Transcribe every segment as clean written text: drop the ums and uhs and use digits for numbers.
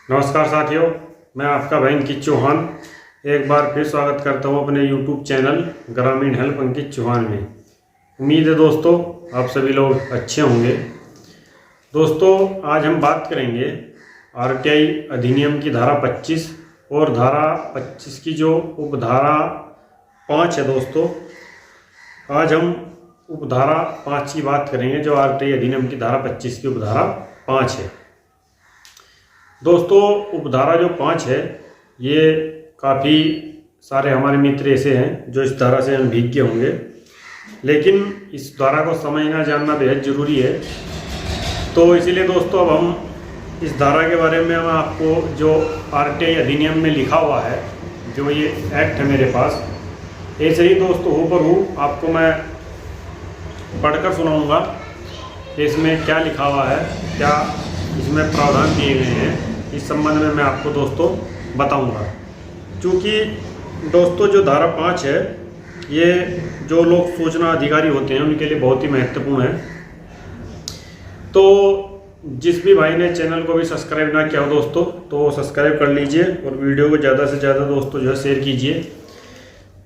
नमस्कार साथियों, मैं आपका भाई अंकित चौहान एक बार फिर स्वागत करता हूं अपने YouTube चैनल ग्रामीण हेल्प अंकित चौहान में। उम्मीद है दोस्तों आप सभी लोग अच्छे होंगे। दोस्तों आज हम बात करेंगे आरटीआई अधिनियम की धारा 25 और धारा 25 की जो उपधारा 5 है। दोस्तों आज हम उपधारा 5 की बात करेंगे, जो आरटीआई अधिनियम की धारा 25 की उपधारा 5 है। दोस्तों उपधारा जो 5 है ये काफ़ी सारे हमारे मित्र ऐसे हैं जो इस धारा से अनभिज्ञ होंगे, लेकिन इस धारा को समझना जानना बेहद ज़रूरी है। तो इसीलिए दोस्तों अब हम इस धारा के बारे में हम आपको जो आरटीआई अधिनियम में लिखा हुआ है, जो ये एक्ट है मेरे पास, ऐसे ही दोस्तों हूबहू आपको मैं पढ़कर सुनाऊंगा कि इसमें क्या लिखा हुआ है, क्या इसमें प्रावधान दिए गए हैं, इस संबंध में मैं आपको दोस्तों बताऊंगा। क्योंकि दोस्तों जो धारा 5 है ये जो लोग सूचना अधिकारी होते हैं उनके लिए बहुत ही महत्वपूर्ण है। तो जिस भी भाई ने चैनल को भी सब्सक्राइब ना किया हो दोस्तों, तो सब्सक्राइब कर लीजिए और वीडियो को ज़्यादा से ज़्यादा दोस्तों जो है शेयर कीजिए,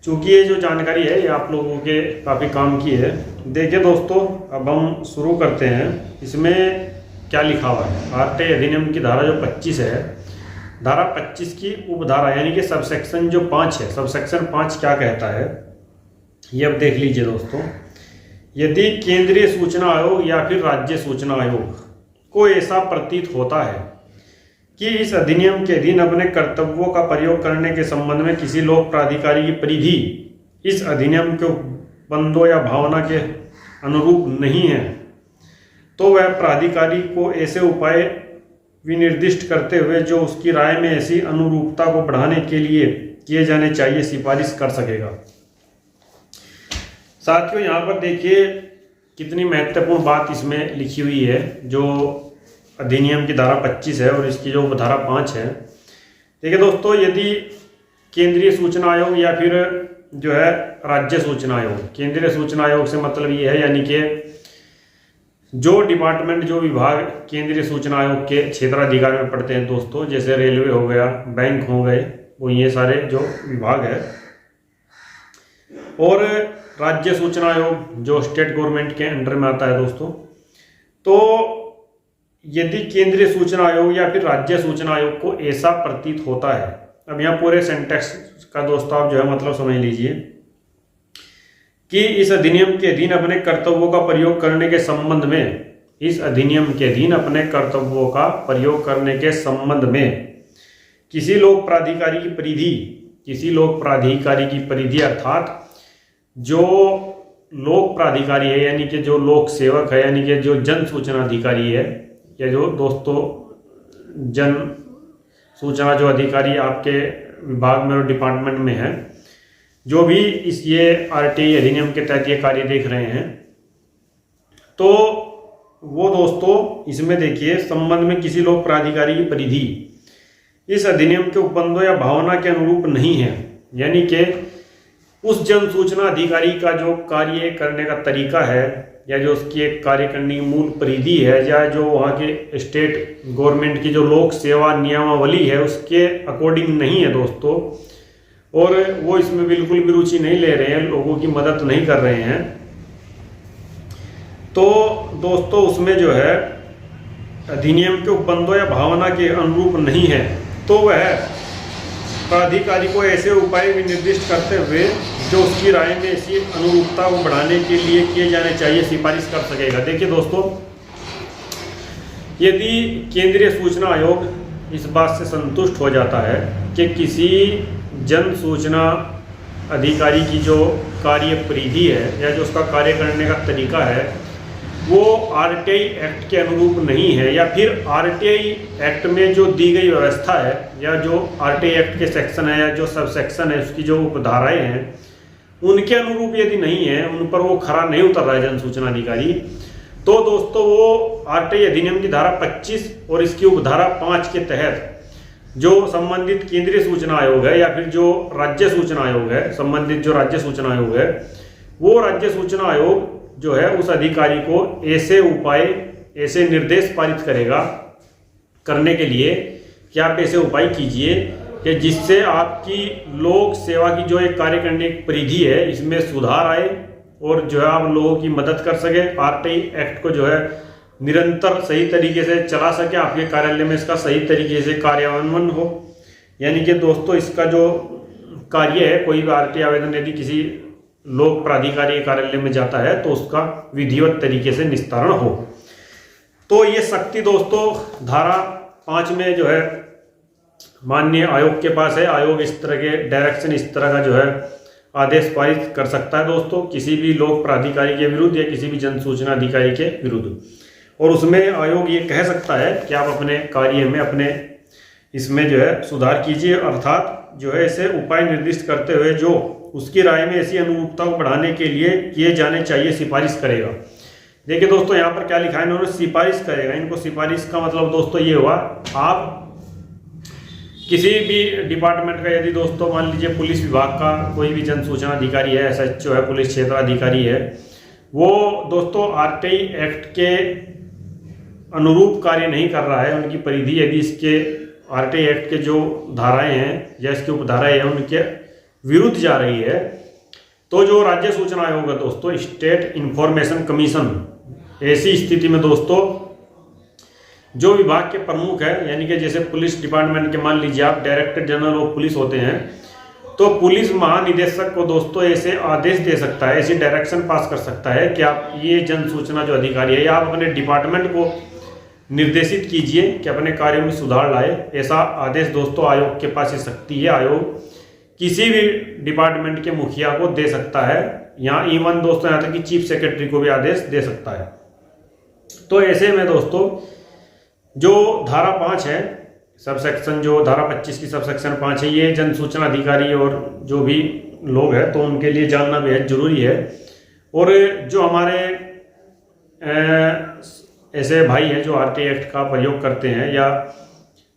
क्योंकि ये जो जानकारी है ये आप लोगों के काफ़ी काम की है। देखिए दोस्तों अब हम शुरू करते हैं। इसमें क्या लिखा हुआ है, आरटीआई अधिनियम की धारा जो 25 है, धारा 25 की उपधारा यानी कि सबसेक्शन जो 5 है, सबसेक्शन 5 क्या कहता है ये अब देख लीजिए दोस्तों। यदि केंद्रीय सूचना आयोग या फिर राज्य सूचना आयोग को ऐसा प्रतीत होता है कि इस अधिनियम के अधीन अपने कर्तव्यों का प्रयोग करने के संबंध में किसी लोक प्राधिकारी की परिधि इस अधिनियम के उपबंधों या भावना के अनुरूप नहीं है, तो वह प्राधिकारी को ऐसे उपाय विनिर्दिष्ट करते हुए जो उसकी राय में ऐसी अनुरूपता को बढ़ाने के लिए किए जाने चाहिए सिफारिश कर सकेगा। साथियों यहाँ पर देखिए कितनी महत्वपूर्ण बात इसमें लिखी हुई है। जो अधिनियम की धारा 25 है और इसकी जो धारा 5 है, देखिए दोस्तों, यदि केंद्रीय सूचना आयोग या फिर जो है राज्य सूचना आयोग, केंद्रीय सूचना आयोग से मतलब ये है यानी कि जो डिपार्टमेंट जो विभाग केंद्रीय सूचना आयोग के क्षेत्राधिकार में पड़ते हैं दोस्तों, जैसे रेलवे हो गया, बैंक हो गए, वो ये सारे जो विभाग है, और राज्य सूचना आयोग जो स्टेट गवर्नमेंट के अंडर में आता है दोस्तों। तो यदि केंद्रीय सूचना आयोग या फिर राज्य सूचना आयोग को ऐसा प्रतीत होता है, अब यहाँ पूरे सेंटेक्स का दोस्तों आप जो है मतलब समझ लीजिए कि इस अधिनियम के अधीन अपने कर्तव्यों का प्रयोग करने के संबंध में, इस अधिनियम के अधीन अपने कर्तव्यों का प्रयोग करने के संबंध में किसी लोक प्राधिकारी की परिधि, किसी लोक प्राधिकारी की परिधि अर्थात जो लोक प्राधिकारी है यानी कि जो लोक सेवक है यानी कि जो जन सूचना अधिकारी है, या जो दोस्तों जन सूचना जो अधिकारी आपके विभाग में और डिपार्टमेंट में है, जो भी इस ये आरटीआई अधिनियम के तहत ये कार्य देख रहे हैं, तो वो दोस्तों इसमें देखिए संबंध में किसी लोक प्राधिकारी की परिधि इस अधिनियम के उपबंधों या भावना के अनुरूप नहीं है, यानी कि उस जन सूचना अधिकारी का जो कार्य करने का तरीका है या जो उसकी एक कार्य करने की मूल परिधि है, या जो वहाँ के स्टेट गवर्नमेंट की जो लोक सेवा नियमावली है उसके अकॉर्डिंग नहीं है दोस्तों, और वो इसमें बिल्कुल भी रुचि नहीं ले रहे हैं, लोगों की मदद नहीं कर रहे हैं। तो दोस्तों उसमें जो है अधिनियम के उपबंधों या भावना के अनुरूप नहीं है, तो वह प्राधिकारी को ऐसे उपाय विनिर्दिष्ट करते हुए जो उसकी राय में ऐसी अनुरूपता को बढ़ाने के लिए किए जाने चाहिए सिफारिश कर सकेगा। देखिए दोस्तों, यदि केंद्रीय सूचना आयोग इस बात से संतुष्ट हो जाता है कि किसी जन सूचना अधिकारी की जो कार्य परिधि है या जो उसका कार्य करने का तरीका है वो आरटीआई एक्ट के अनुरूप नहीं है, या फिर आरटीआई एक्ट में जो दी गई व्यवस्था है या जो आरटीआई एक्ट के सेक्शन है या जो सब सेक्शन है उसकी जो उपधाराएं हैं उनके अनुरूप यदि नहीं है, उन पर वो खरा नहीं उतर रहा है जन सूचना अधिकारी, तो दोस्तों वो आरटीआई अधिनियम की धारा 25 और इसकी उपधारा 5 के तहत जो संबंधित केंद्रीय सूचना आयोग है या फिर जो राज्य सूचना आयोग है, संबंधित जो राज्य सूचना आयोग है, वो राज्य सूचना आयोग जो है उस अधिकारी को ऐसे उपाय, ऐसे निर्देश पारित करेगा करने के लिए कि आप ऐसे उपाय कीजिए कि जिससे आपकी लोक सेवा की जो एक कार्य करने की परिधि है इसमें सुधार आए और जो है आप लोगों की मदद कर सके, आरटीआई एक्ट को जो है निरंतर सही तरीके से चला सके, आपके कार्यालय में इसका सही तरीके से कार्यान्वयन हो। यानी कि दोस्तों इसका जो कार्य है, कोई भी आरटीआई आवेदन यदि किसी लोक प्राधिकारी कार्यालय में जाता है तो उसका विधिवत तरीके से निस्तारण हो। तो ये शक्ति दोस्तों धारा 5 में जो है माननीय आयोग के पास है। आयोग इस तरह के डायरेक्शन, इस तरह का जो है आदेश पारित कर सकता है दोस्तों किसी भी लोक प्राधिकारी के विरुद्ध या किसी भी जन सूचना अधिकारी के विरुद्ध। और उसमें आयोग ये कह सकता है कि आप अपने कार्य में, अपने इसमें जो है सुधार कीजिए, अर्थात जो है इसे उपाय निर्दिष्ट करते हुए जो उसकी राय में ऐसी अनुरूपता को बढ़ाने के लिए किए जाने चाहिए सिफारिश करेगा। देखिए दोस्तों यहाँ पर क्या लिखा है, इन्होंने सिफारिश करेगा। इनको सिफारिश का मतलब दोस्तों ये हुआ, आप किसी भी डिपार्टमेंट का यदि दोस्तों मान लीजिए पुलिस विभाग का कोई भी जन सूचना अधिकारी है, एसएचओ है, पुलिस क्षेत्र अधिकारी है, वो दोस्तों आरटीआई एक्ट के अनुरूप कार्य नहीं कर रहा है, उनकी परिधि यदि इसके आरटीआई एक्ट के जो धाराएं हैं या इसकी उपधाराएं हैं उनके विरुद्ध जा रही है, तो जो राज्य सूचना आयोग है दोस्तों, स्टेट इंफॉर्मेशन कमीशन, ऐसी स्थिति में दोस्तों जो विभाग के प्रमुख है, यानी कि जैसे पुलिस डिपार्टमेंट के मान लीजिए आप डायरेक्टर जनरल ऑफ पुलिस होते हैं, तो पुलिस महानिदेशक को दोस्तों ऐसे आदेश दे सकता है, ऐसी डायरेक्शन पास कर सकता है कि आप ये जन सूचना जो अधिकारी है या आप अपने डिपार्टमेंट को निर्देशित कीजिए कि अपने कार्यों में सुधार लाए। ऐसा आदेश दोस्तों आयोग के पास ये शक्ति है। आयोग किसी भी डिपार्टमेंट के मुखिया को दे सकता है, यहाँ इवन दोस्तों यहाँ तक कि चीफ सेक्रेटरी को भी आदेश दे सकता है। तो ऐसे में दोस्तों जो धारा 5 है, सब सेक्शन जो धारा 25 की सब सेक्शन 5 है, ये जन सूचना अधिकारी और जो भी लोग हैं तो उनके लिए जानना बेहद जरूरी है। और जो हमारे ऐसे भाई हैं जो आरटीआई एक्ट का प्रयोग करते हैं या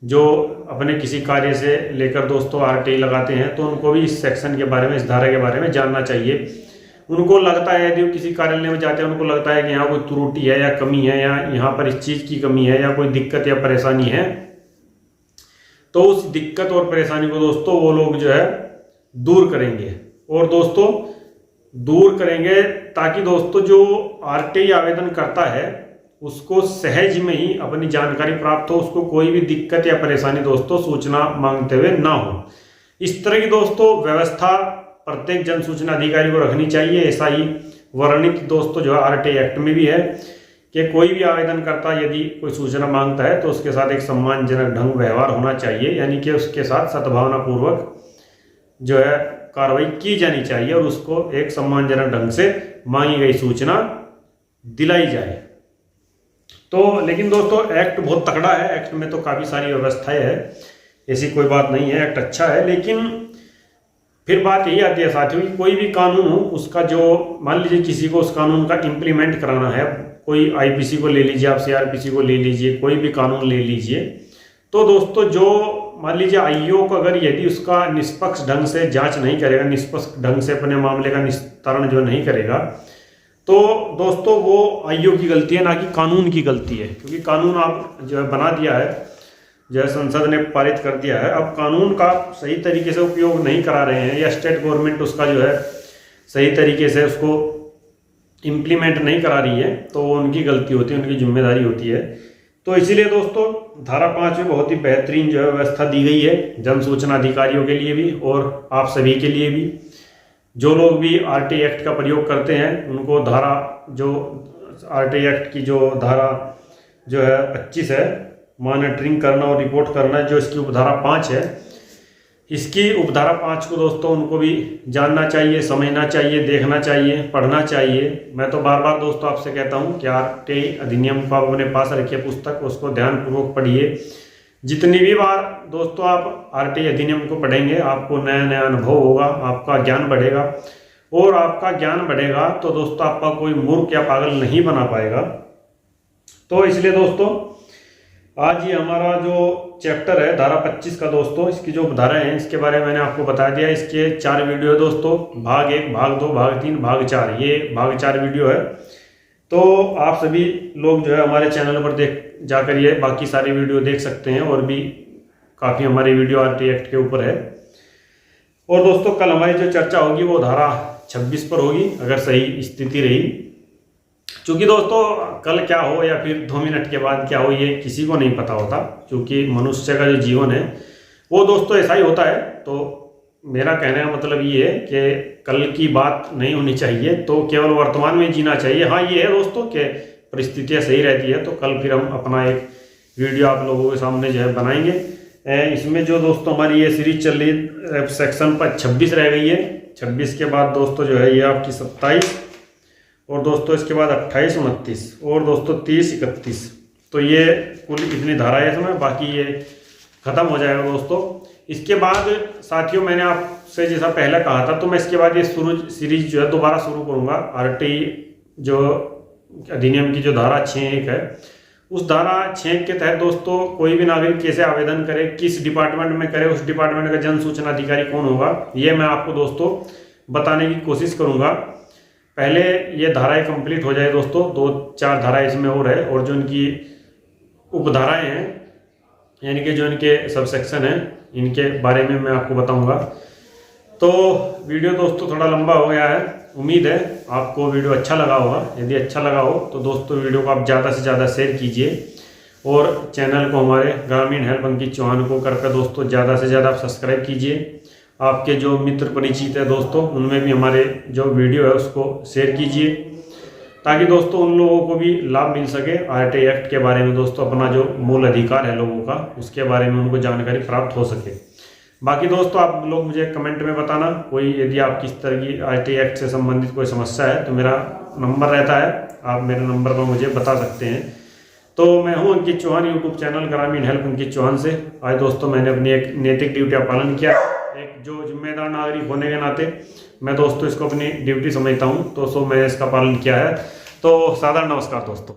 जो अपने किसी कार्य से लेकर दोस्तों आरटीआई लगाते हैं, तो उनको भी इस सेक्शन के बारे में, इस धारा के बारे में जानना चाहिए। उनको लगता है यदि वो किसी कार्यालय में जाते हैं, उनको लगता है कि यहाँ कोई त्रुटि है या कमी है या यहाँ पर इस चीज़ की कमी है या कोई दिक्कत या परेशानी है, तो उस दिक्कत और परेशानी को दोस्तों वो लोग जो है दूर करेंगे। और दोस्तों दूर करेंगे ताकि दोस्तों जो आरटीआई आवेदन करता है उसको सहज में ही अपनी जानकारी प्राप्त हो, उसको कोई भी दिक्कत या परेशानी दोस्तों सूचना मांगते हुए ना हो। इस तरह की दोस्तों व्यवस्था प्रत्येक जन सूचना अधिकारी को रखनी चाहिए। ऐसा ही वर्णित दोस्तों जो है आरटीआई एक्ट में भी है कि कोई भी आवेदनकर्ता यदि कोई सूचना मांगता है तो उसके साथ एक सम्मानजनक ढंग व्यवहार होना चाहिए, यानी कि उसके साथ सद्भावना पूर्वक जो है कार्रवाई की जानी चाहिए और उसको एक सम्मानजनक ढंग से मांगी गई सूचना दिलाई जाए। तो लेकिन दोस्तों एक्ट बहुत तगड़ा है, एक्ट में तो काफ़ी सारी व्यवस्थाएं है, ऐसी कोई बात नहीं है, एक्ट अच्छा है। लेकिन फिर बात यही आती है साथियों कि कोई भी कानून हो उसका जो मान लीजिए किसी को उस कानून का इम्प्लीमेंट कराना है, कोई आईपीसी को ले लीजिए, आप सीआरपीसी को ले लीजिए, कोई भी कानून ले लीजिए, तो दोस्तों जो मान लीजिए आयोग अगर यदि उसका निष्पक्ष ढंग से जांच नहीं करेगा, निष्पक्ष ढंग से अपने मामले का निस्तारण जो नहीं करेगा, तो दोस्तों वो आयोग की गलती है, ना कि कानून की गलती है। क्योंकि कानून आप जो है बना दिया है, जो है संसद ने पारित कर दिया है, अब कानून का सही तरीके से उपयोग नहीं करा रहे हैं या स्टेट गवर्नमेंट उसका जो है सही तरीके से उसको इम्प्लीमेंट नहीं करा रही है, तो वो उनकी गलती होती है, उनकी जिम्मेदारी होती है। तो इसीलिए दोस्तों धारा 5 में बहुत ही बेहतरीन जो है व्यवस्था दी गई है जन सूचना अधिकारियों के लिए भी और आप सभी के लिए भी। जो लोग भी आरटीआई एक्ट का प्रयोग करते हैं उनको धारा जो आरटीआई एक्ट की जो धारा जो है 25 है, मॉनिटरिंग करना और रिपोर्ट करना, जो इसकी उपधारा 5 है, इसकी उपधारा 5 को दोस्तों उनको भी जानना चाहिए, समझना चाहिए, देखना चाहिए, पढ़ना चाहिए। मैं तो बार बार दोस्तों आपसे कहता हूँ कि आरटीआई अधिनियम को आप अपने पास रखिए पुस्तक, उसको ध्यानपूर्वक पढ़िए। जितनी भी बार दोस्तों आप आरटीआई अधिनियम को पढ़ेंगे आपको नया नया अनुभव होगा, आपका ज्ञान बढ़ेगा, और आपका ज्ञान बढ़ेगा तो दोस्तों आपका कोई मूर्ख या पागल नहीं बना पाएगा। तो इसलिए दोस्तों आज ये हमारा जो चैप्टर है धारा 25 का दोस्तों, इसकी जो धाराएं हैं इसके बारे में मैंने आपको बता दिया। इसके 4 वीडियो है दोस्तों, भाग 1, भाग 2, भाग 3, भाग 4, ये भाग 4 वीडियो है। तो आप सभी लोग जो है हमारे चैनल पर जाकर ये बाकी सारी वीडियो देख सकते हैं और भी काफ़ी हमारी वीडियो RT एक्ट के ऊपर है। और दोस्तों कल हमारी जो चर्चा होगी वो धारा 26 पर होगी, अगर सही स्थिति रही। क्योंकि दोस्तों कल क्या हो या फिर 2 मिनट के बाद क्या हो ये किसी को नहीं पता होता, क्योंकि मनुष्य का जो जीवन है वो दोस्तों ऐसा ही होता है। तो मेरा कहने का मतलब ये है कि कल की बात नहीं होनी चाहिए, तो केवल वर्तमान में जीना चाहिए। हाँ ये है दोस्तों कि परिस्थितियाँ सही रहती है तो कल फिर हम अपना एक वीडियो आप लोगों के सामने जो है बनाएंगे। इसमें जो दोस्तों हमारी ये सीरीज चल रही है सेक्शन पर 26 रह गई है। 26 के बाद दोस्तों जो है ये आपकी 27 और दोस्तों इसके बाद 28, 29 और दोस्तों 30, 31, तो ये कुल इतनी धारा है इसमें, बाकी ये ख़त्म हो जाएगा दोस्तों। इसके बाद साथियों मैंने आपसे जैसा पहले कहा था, तो मैं इसके बाद ये सीरीज जो है दोबारा शुरू करूँगा। RT जो अधिनियम की जो धारा 6(1) है, उस धारा 6(1) के तहत दोस्तों कोई भी नागरिक कैसे आवेदन करे, किस डिपार्टमेंट में करे, उस डिपार्टमेंट का जन सूचना अधिकारी कौन होगा, ये मैं आपको दोस्तों बताने की कोशिश करूँगा। पहले ये धाराएं कंप्लीट हो जाए दोस्तों, 2-4 धाराएं इसमें और है, और जो इनकी उपधाराएं हैं यानी कि जो इनके सबसेक्शन हैं इनके बारे में मैं आपको बताऊंगा। तो वीडियो दोस्तों थोड़ा लंबा हो गया है, उम्मीद है आपको वीडियो अच्छा लगा होगा। यदि अच्छा लगा हो तो दोस्तों वीडियो को आप ज़्यादा से ज़्यादा शेयर कीजिए और चैनल को हमारे ग्रामीण हेल्प अंकित चौहान को करके दोस्तों ज़्यादा से ज़्यादा आप सब्सक्राइब कीजिए। आपके जो मित्र परिचित है दोस्तों उनमें भी हमारे जो वीडियो है उसको शेयर कीजिए, ताकि दोस्तों उन लोगों को भी लाभ मिल सके RT एक्ट के बारे में। दोस्तों अपना जो मूल अधिकार है लोगों का उसके बारे में उनको जानकारी प्राप्त हो सके। बाकी दोस्तों आप लोग मुझे कमेंट में बताना कोई यदि आप किस तरह की RT एक्ट से संबंधित कोई समस्या है, तो मेरा नंबर रहता है, आप मेरे नंबर पर मुझे बता सकते हैं। तो मैं हूं अंकित चौहान, यूट्यूब चैनल ग्रामीण हेल्प अंकित चौहान से। आज दोस्तों मैंने अपनी एक नैतिक ड्यूटी का पालन किया, एक जो जिम्मेदार नागरिक होने के नाते मैं दोस्तों इसको अपनी ड्यूटी समझता हूं, तो मैंने इसका पालन किया है। तो सादर नमस्कार दोस्तों।